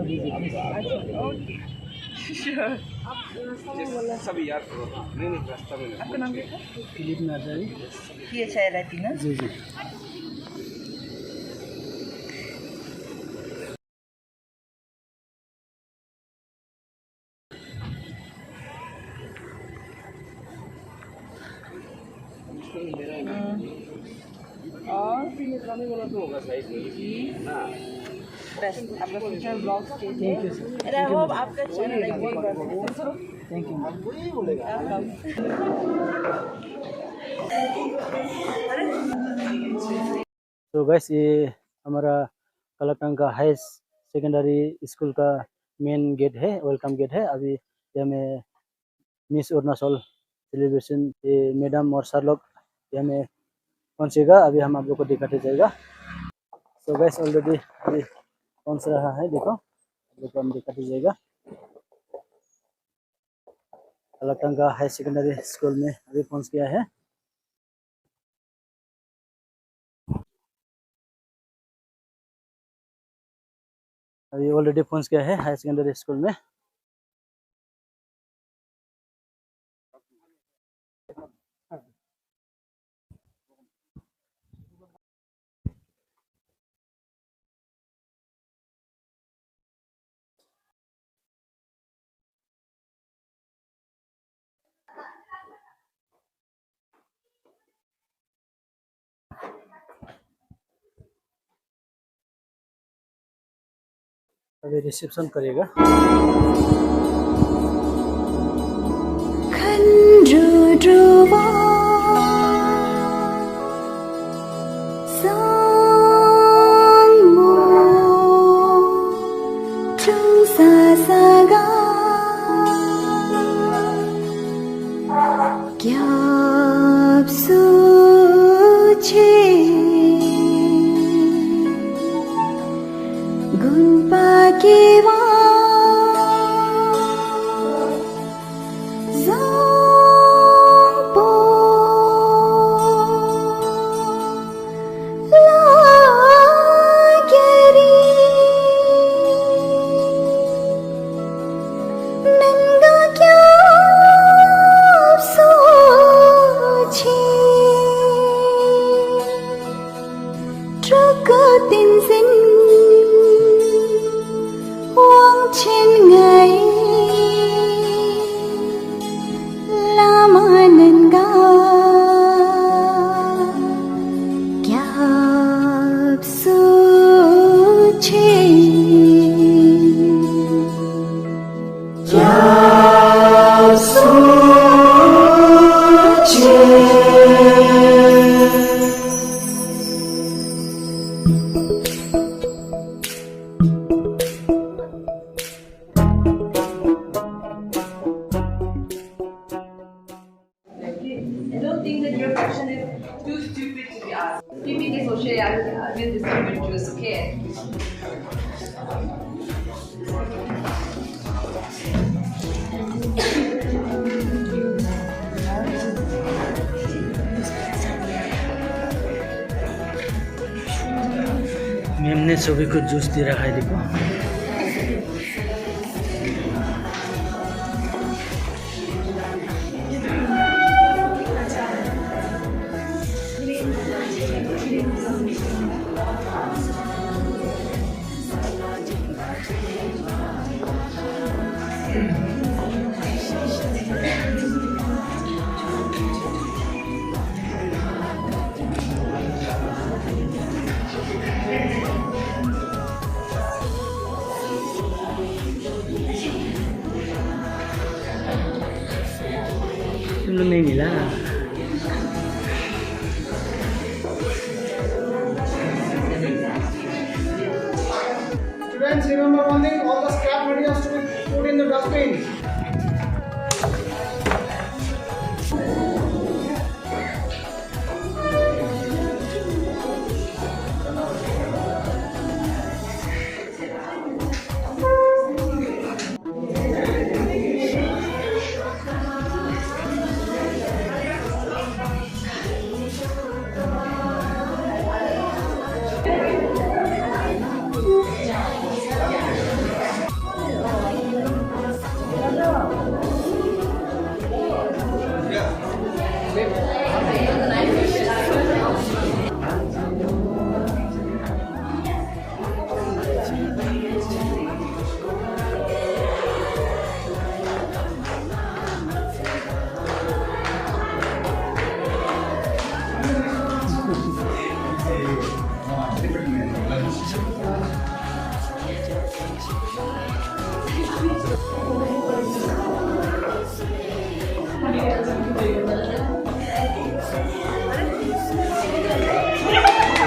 अच्छा okay sure. सभी याद करो। नहीं नहीं रास्ता में आपका नाम क्या था? Philip nursery. PHI जी जी। और जाने वाला तो होगा साइड में ना। बस आपका फ्यूचर ब्लॉग्स के thank you sir. And I hope आपका चैनल एक दिन थैंक यू। वही बोलेगा। तो गैस ये हमारा कलाटंका हाई सेकेंडरी स्कूल का मेन गेट है, वेलकम गेट है। अभी ये हमें मिस अरुणाचल सेलिब्रेशन ये मैडम और सर लोग ये हमें पहुँचेगा। अभी हम आप लोग को दिखाते जाएगा। तो गैस ऑलरेडी अभी पहुँच रहा है, देखो आप लोग को हम दिखाते जाएगा। कलाटंका हाई सेकेंडरी स्कूल में अभी पहुँच गया है। अभी ऑलरेडी पहुँच गया है हाई सेकेंडरी स्कूल में। अभी रिसेप्शन करेगा। I don't think that your question is too stupid to be asked. PPT social will distribute juice, okay? Ma'am ने सभी को जूस दे रखा है, देखो। तुम लोग नहीं मिला। Students, remember one thing, all the scrap materials to be put in the dustbin.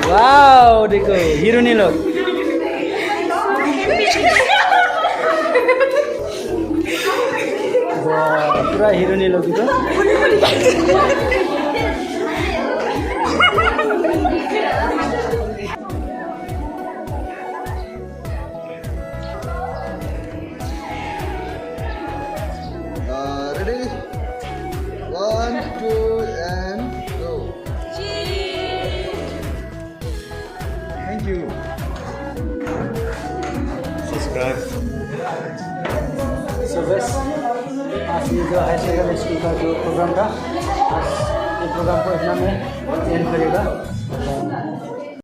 Wow देखो हीरो नहीं लोग वाह पूरा हीरो नहीं लोग देखो Ready? 1, 2, and go. Thank you. Subscribe. सो बस आज ये जो हाई सेकेंडरी स्कूल का जो प्रोग्राम था आज ये प्रोग्राम को इतना में एंड करेगा